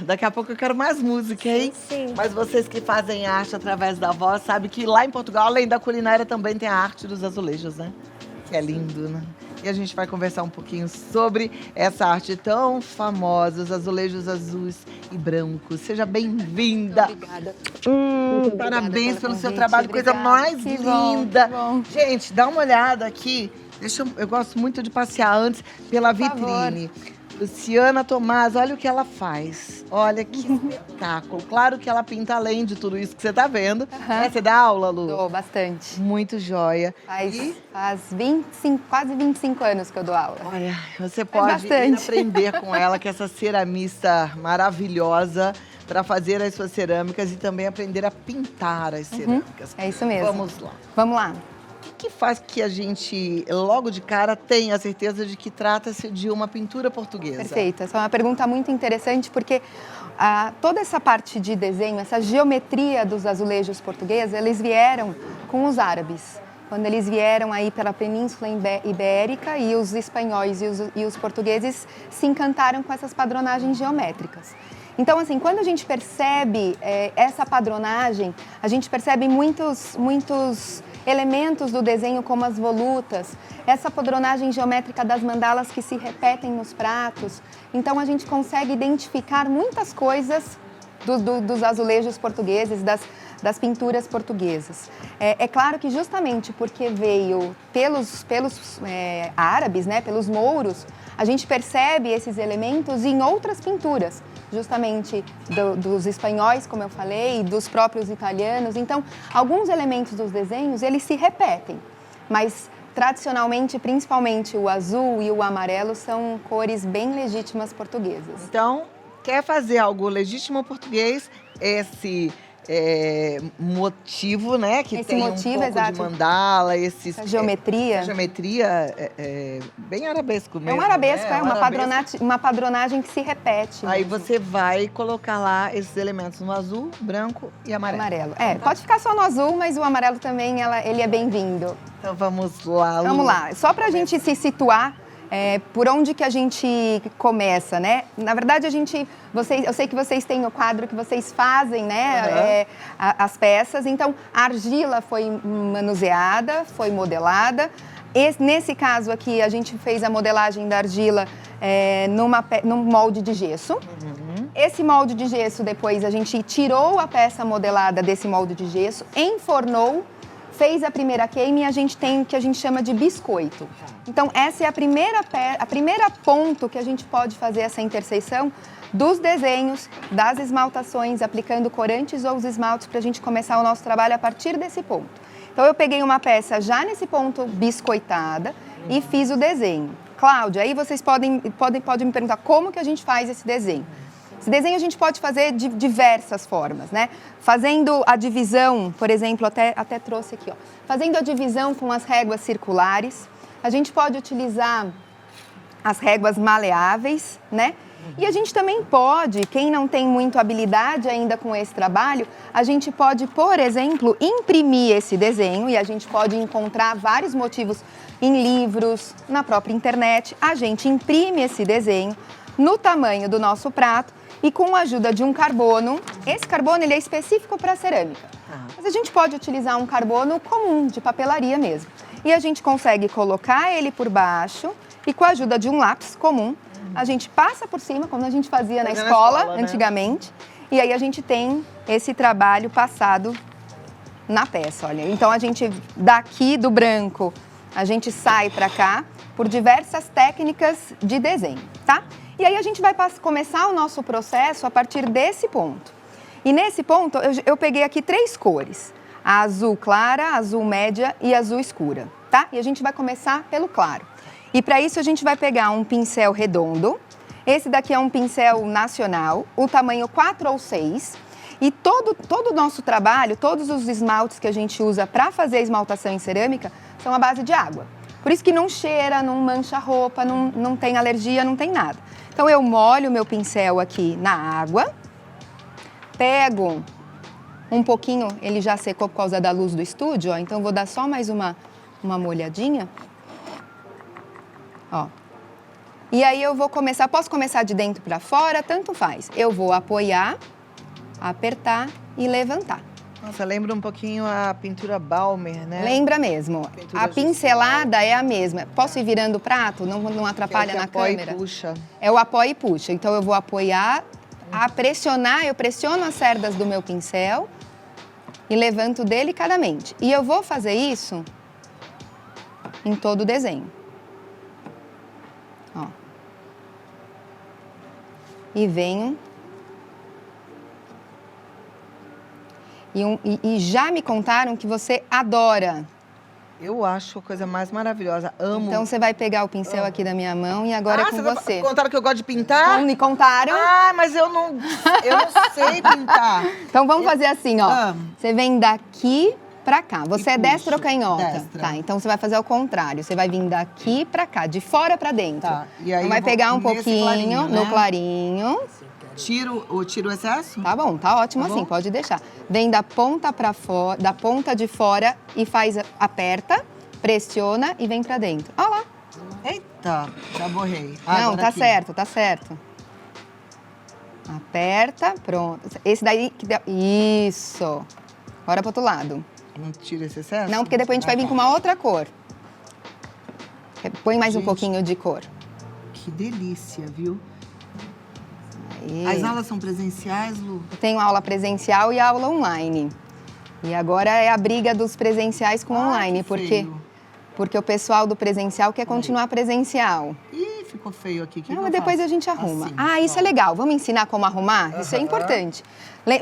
daqui a pouco eu quero mais música, hein? Sim. Mas vocês que fazem arte através da voz, sabem que lá em Portugal, além da culinária, também tem a arte dos azulejos, né? Que é lindo, né? E a gente vai conversar um pouquinho sobre essa arte tão famosa, os azulejos azuis e brancos. Seja bem-vinda. Obrigada. Parabéns pelo seu convite. trabalho, coisa Obrigada. mais Que linda. bom. Gente, dá uma olhada aqui. Eu gosto muito de passear antes pela Por favor. vitrine. Luciana Tomás, olha o que ela faz. Olha que espetáculo. Claro que ela pinta além de tudo isso que você tá vendo. Né? Você dá aula, Lu? Dou bastante. Muito joia. Faz 25, quase 25 anos que eu dou aula. Olha, você pode ir bastante. aprender com ela, que é essa ceramista maravilhosa, para fazer as suas cerâmicas e também aprender a pintar as cerâmicas. É isso mesmo. Vamos lá. Vamos lá. O que faz que a gente, logo de cara, tenha a certeza de que trata-se de uma pintura portuguesa? Perfeito. Essa é uma pergunta muito interessante porque toda essa parte de desenho, essa geometria dos azulejos portugueses, eles vieram com os árabes. Quando eles vieram aí pela Península Ibérica e os espanhóis e os portugueses se encantaram com essas padronagens geométricas. Então, assim, quando a gente percebe essa padronagem, a gente percebe muitos elementos do desenho, como as volutas, essa padronagem geométrica das mandalas que se repetem nos pratos. Então, a gente consegue identificar muitas coisas dos azulejos portugueses, das pinturas portuguesas. É claro que justamente porque veio pelos árabes, né, pelos mouros, a gente percebe esses elementos em outras pinturas, justamente dos espanhóis, como eu falei, dos próprios italianos. Então, alguns elementos dos desenhos, eles se repetem, mas tradicionalmente, principalmente o azul e o amarelo, são cores bem legítimas portuguesas. Então, quer fazer algo legítimo português, esse motivo, né? Que esse tem motivo, um pouco exato. de mandala, Essa geometria. Essa geometria bem arabesco mesmo. É um arabesco, né? uma padronagem que se repete. Aí mesmo. você vai colocar lá esses elementos no azul, branco e amarelo. Pode ficar só no azul, mas o amarelo também, ele é bem-vindo. Então vamos lá, Lu. Vamos lá, só para a gente se situar, por onde que a gente começa, né? Na verdade, eu sei que vocês têm o quadro que vocês fazem, né? As peças. Então, a argila foi manuseada, foi modelada. Nesse caso aqui, a gente fez a modelagem da argila num molde de gesso. Esse molde de gesso, depois, a gente tirou a peça modelada desse molde de gesso, enfornou, fez a primeira queima e a gente tem o que a gente chama de biscoito. Então, essa é a primeira ponto que a gente pode fazer essa interseção dos desenhos, das esmaltações, aplicando corantes ou os esmaltes para a gente começar o nosso trabalho a partir desse ponto. Então, eu peguei uma peça já nesse ponto biscoitada e fiz o desenho. Cláudia, aí vocês podem me perguntar como que a gente faz esse desenho. Esse desenho a gente pode fazer de diversas formas, né? Fazendo a divisão, por exemplo, até trouxe aqui, ó. Fazendo a divisão com as réguas circulares. A gente pode utilizar as réguas maleáveis, né? E a gente também pode, quem não tem muito habilidade ainda com esse trabalho, a gente pode, por exemplo, imprimir esse desenho e a gente pode encontrar vários motivos em livros, na própria internet. A gente imprime esse desenho no tamanho do nosso prato e com a ajuda de um carbono. Esse carbono ele é específico para cerâmica, mas a gente pode utilizar um carbono comum, de papelaria mesmo. E a gente consegue colocar ele por baixo e com a ajuda de um lápis comum, a gente passa por cima, como a gente fazia na escola antigamente, e aí a gente tem esse trabalho passado na peça, olha. Então a gente, daqui do branco, a gente sai para cá por diversas técnicas de desenho, tá? E aí a gente vai começar o nosso processo a partir desse ponto. E nesse ponto eu peguei aqui 3 cores, a azul clara, a azul média e a azul escura, tá? E a gente vai começar pelo claro. E para isso a gente vai pegar um pincel redondo, esse daqui é um pincel nacional, o tamanho 4 ou 6, e todo o nosso trabalho, todos os esmaltes que a gente usa para fazer a esmaltação em cerâmica são à base de água. Por isso que não cheira, não mancha a roupa, não tem alergia, não tem nada. Então eu molho o meu pincel aqui na água, pego um pouquinho, ele já secou por causa da luz do estúdio, ó, então vou dar só mais uma molhadinha. Ó. E aí eu vou começar, posso começar de dentro para fora, tanto faz. Eu vou apoiar, apertar e levantar. Nossa, lembra um pouquinho a pintura Balmer, né? Lembra mesmo. A pincelada é a mesma. Posso ir virando o prato? Não atrapalha que na apoia câmera? E puxa. É o apoia e puxa. Então eu vou apoiar, eu pressiono as cerdas do meu pincel e levanto delicadamente. E eu vou fazer isso em todo o desenho. Ó. E venho. E já me contaram que você adora. Eu acho a coisa mais maravilhosa. Amo. Então você vai pegar o pincel aqui da minha mão e agora é com você. Contaram que eu gosto de pintar? Me contaram. Ah, mas eu não sei pintar. Então vamos fazer assim, ó. Amo. Você vem daqui pra cá. Você é destra ou canhota? Destra. Tá, então você vai fazer ao contrário. Você vai vir daqui pra cá, de fora pra dentro. Tá. E aí então vai pegar um pouquinho clarinho, né? no clarinho. Tiro o excesso? Tá bom, tá ótimo assim, pode deixar. Vem da ponta para fora, da ponta de fora e aperta, pressiona e vem pra dentro. Ó lá. Eita, já borrei. Não, Agora tá aqui. certo, tá certo. Aperta, pronto. Esse daí que deu. Isso. Agora pro outro lado. Não tira esse excesso? Não, porque depois a gente vai vir com uma outra cor. Põe mais um Gente. pouquinho de cor. Que delícia, viu? Aí. As aulas são presenciais, Lu? Eu tenho aula presencial e aula online. E agora é a briga dos presenciais com online, que porque feio. o pessoal do presencial quer continuar presencial. Ih, ficou feio aqui. Não, mas depois a gente arruma. Assim, Isso é legal. Vamos ensinar como arrumar? Isso é importante.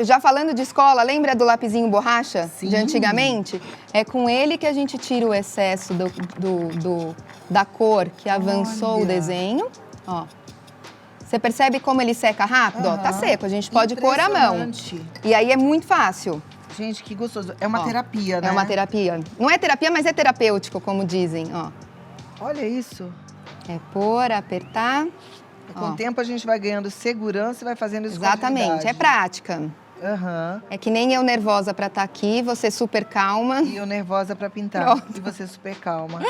Já falando de escola, lembra do lapisinho borracha Sim. de antigamente? É com ele que a gente tira o excesso da cor que avançou Olha. o desenho. Ó. Você percebe como ele seca rápido? Ó, tá seco, a gente pode pôr a mão. Impressionante. E aí é muito fácil. Gente, que gostoso. É uma Ó, terapia, né? É uma terapia. Não é terapia, mas é terapêutico, como dizem. Ó. Olha isso. É pôr, apertar. Com Ó. o tempo a gente vai ganhando segurança e vai fazendo isso com Exatamente, é agilidade. prática. Aham. É que nem eu nervosa pra estar aqui, você super calma. E eu nervosa pra pintar. Pronto. E você super calma.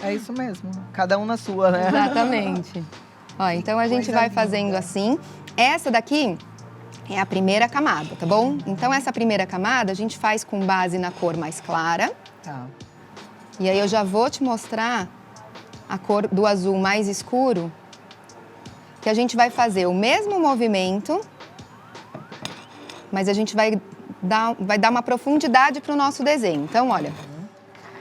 É isso mesmo. Cada um na sua, né? Exatamente. Ó, então a gente coisa vai linda. fazendo assim. Essa daqui é a primeira camada, tá bom? Então essa primeira camada a gente faz com base na cor mais clara. Tá. E aí eu já vou te mostrar a cor do azul mais escuro, que a gente vai fazer o mesmo movimento, mas a gente vai dar uma profundidade para o nosso desenho. Então, olha,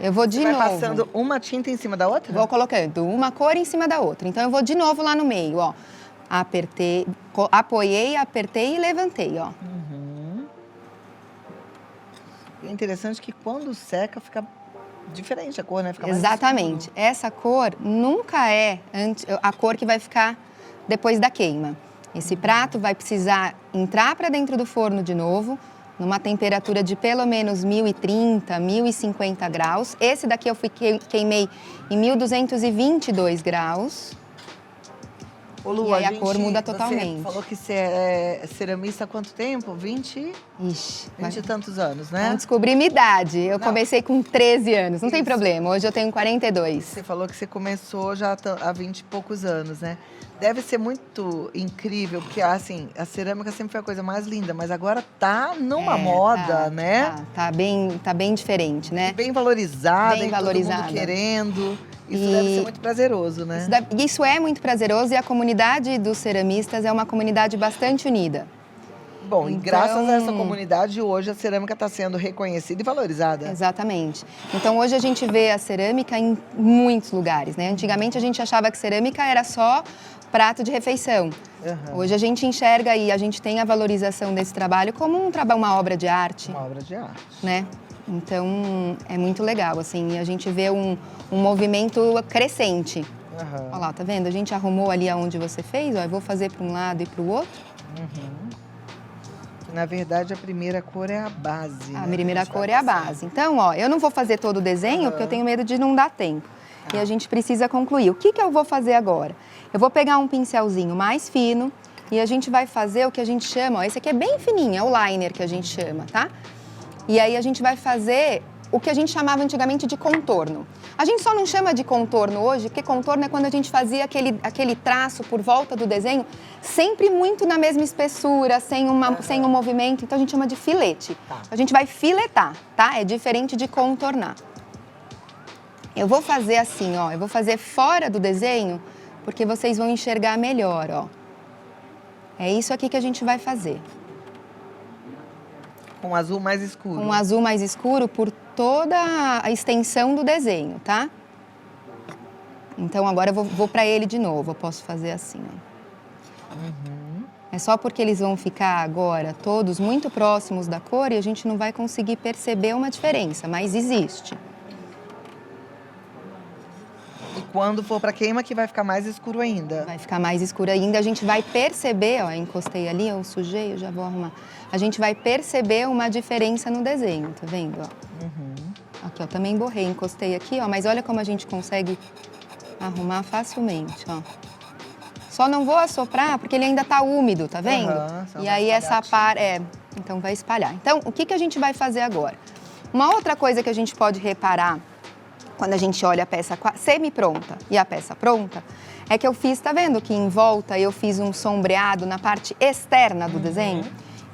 eu vou de Você vai novo. passando uma tinta em cima da outra? Vou colocando uma cor em cima da outra. Então, eu vou de novo lá no meio, ó. Apertei, apoiei, apertei e levantei, ó. É interessante que quando seca fica diferente a cor, né? Fica mais Exatamente. escuro. Essa cor nunca é a cor que vai ficar depois da queima. Esse prato vai precisar entrar para dentro do forno de novo, numa temperatura de pelo menos 1030, 1050 graus. Esse daqui eu queimei em 1222 graus. Ô, Lu, E aí a cor muda totalmente. Você falou que você é ceramista há quanto tempo? 20 Ixi, e tantos anos, né? não descobri minha idade. Eu Não. comecei com 13 anos, não tem Isso. problema. Hoje eu tenho 42. Você falou que você começou já há 20 e poucos anos, né? Deve ser muito incrível, porque assim, a cerâmica sempre foi a coisa mais linda, mas agora tá numa moda, né? Tá bem diferente, né? Bem valorizada, Bem e valorizada. todo mundo querendo. Isso E- deve ser muito prazeroso, né? Isso é muito prazeroso e a comunidade dos ceramistas é uma comunidade bastante unida. Bom, e Então- graças a essa comunidade, hoje a cerâmica está sendo reconhecida e valorizada. Exatamente. Então hoje a gente vê a cerâmica em muitos lugares, né? Antigamente a gente achava que cerâmica era só prato de refeição. Aham. Hoje a gente enxerga e a gente tem a valorização desse trabalho como uma obra de arte, Uma obra de arte. né? Então é muito legal, assim, e a gente vê um movimento crescente. Aham. Olha lá, tá vendo? A gente arrumou ali aonde você fez, ó, eu vou fazer para um lado e para o outro. Na verdade, a primeira cor é a base. A né? primeira gente vai cor é a passar. base. Então, ó, eu não vou fazer todo o desenho porque eu tenho medo de não dar tempo. E a gente precisa concluir. O que eu vou fazer agora? Eu vou pegar um pincelzinho mais fino e a gente vai fazer o que a gente chama, ó, esse aqui é bem fininho, é o liner que a gente chama, tá? E aí a gente vai fazer o que a gente chamava antigamente de contorno. A gente só não chama de contorno hoje, porque contorno é quando a gente fazia aquele traço por volta do desenho, sempre muito na mesma espessura, sem um movimento, então a gente chama de filete. A gente vai filetar, tá? É diferente de contornar. Eu vou fazer assim, ó, eu vou fazer fora do desenho, porque vocês vão enxergar melhor, ó. É isso aqui que a gente vai fazer. Com um azul mais escuro. Com um azul mais escuro por toda a extensão do desenho, tá? Então agora eu vou para ele de novo, eu posso fazer assim, ó. É só porque eles vão ficar agora todos muito próximos da cor e a gente não vai conseguir perceber uma diferença, mas existe. E quando for para queima que vai ficar mais escuro ainda. Vai ficar mais escuro ainda, a gente vai perceber, ó, encostei ali, eu sujei, eu já vou arrumar. A gente vai perceber uma diferença no desenho, tá vendo, ó? Aqui, ó, também borrei, encostei aqui, ó, mas olha como a gente consegue arrumar facilmente, ó. Só não vou assoprar porque ele ainda tá úmido, tá vendo? E aí essa parte, então vai espalhar. Então, o que a gente vai fazer agora? Uma outra coisa que a gente pode reparar quando a gente olha a peça semi-pronta e a peça pronta, é que eu fiz, tá vendo que em volta eu fiz um sombreado na parte externa do desenho?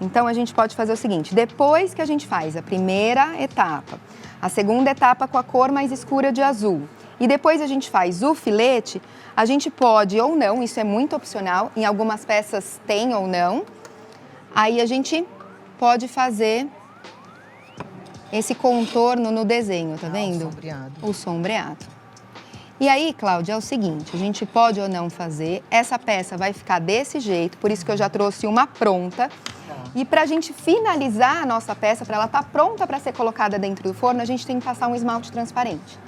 Então a gente pode fazer o seguinte, depois que a gente faz a primeira etapa, a segunda etapa com a cor mais escura de azul, e depois a gente faz o filete, a gente pode ou não, isso é muito opcional, em algumas peças tem ou não, aí a gente pode fazer esse contorno no desenho, tá vendo? O sombreado. O sombreado. E aí, Cláudia, é o seguinte, a gente pode ou não fazer, essa peça vai ficar desse jeito, por isso que eu já trouxe uma pronta. E pra gente finalizar a nossa peça, para ela estar pronta para ser colocada dentro do forno, a gente tem que passar um esmalte transparente.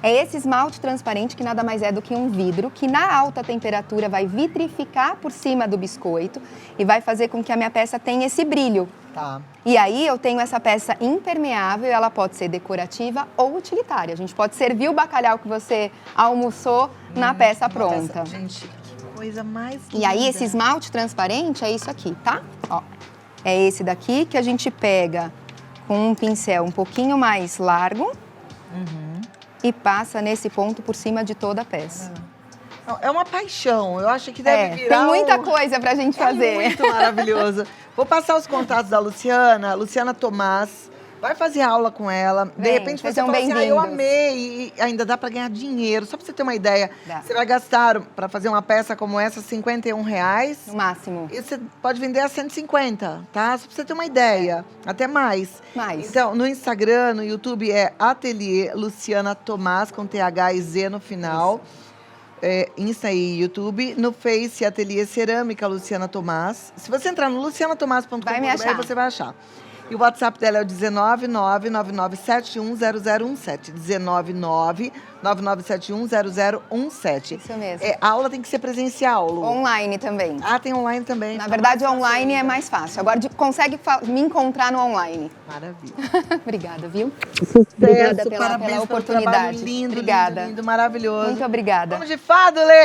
É esse esmalte transparente que nada mais é do que um vidro, que na alta temperatura vai vitrificar por cima do biscoito e vai fazer com que a minha peça tenha esse brilho. Tá. E aí eu tenho essa peça impermeável, ela pode ser decorativa ou utilitária. A gente pode servir o bacalhau que você almoçou na peça pronta. Gente, que coisa mais linda. E aí esse esmalte transparente é isso aqui, tá? Ó, é esse daqui que a gente pega com um pincel um pouquinho mais largo e passa nesse ponto por cima de toda a peça. É uma paixão, eu acho que deve virar tem muita coisa pra gente fazer. É muito maravilhoso. Vou passar os contatos da Luciana Tomás. Vai fazer aula com ela. De repente você fala assim, eu amei, e ainda dá para ganhar dinheiro. Só para você ter uma ideia, você vai gastar para fazer uma peça como essa R$51. No máximo. E você pode vender a 150, tá? Só para você ter uma ideia. Até mais. Então, no Instagram, no YouTube é Ateliê Luciana Tomás, com TH e Z no final. Insta e YouTube. No Face, Ateliê Cerâmica Luciana Tomás. Se você entrar no lucianatomás.com.br, você vai achar. E o WhatsApp dela é o 19999710017. 19999710017. Isso mesmo. A aula tem que ser presencial, Lu. Online também. Ah, tem online também. Na verdade, online é mais fácil. Agora consegue me encontrar no online. Maravilha. Obrigada, viu? Obrigada pela oportunidade. Lindo, obrigada. lindo, lindo, maravilhoso. Muito obrigada. Vamos de fado, Lê!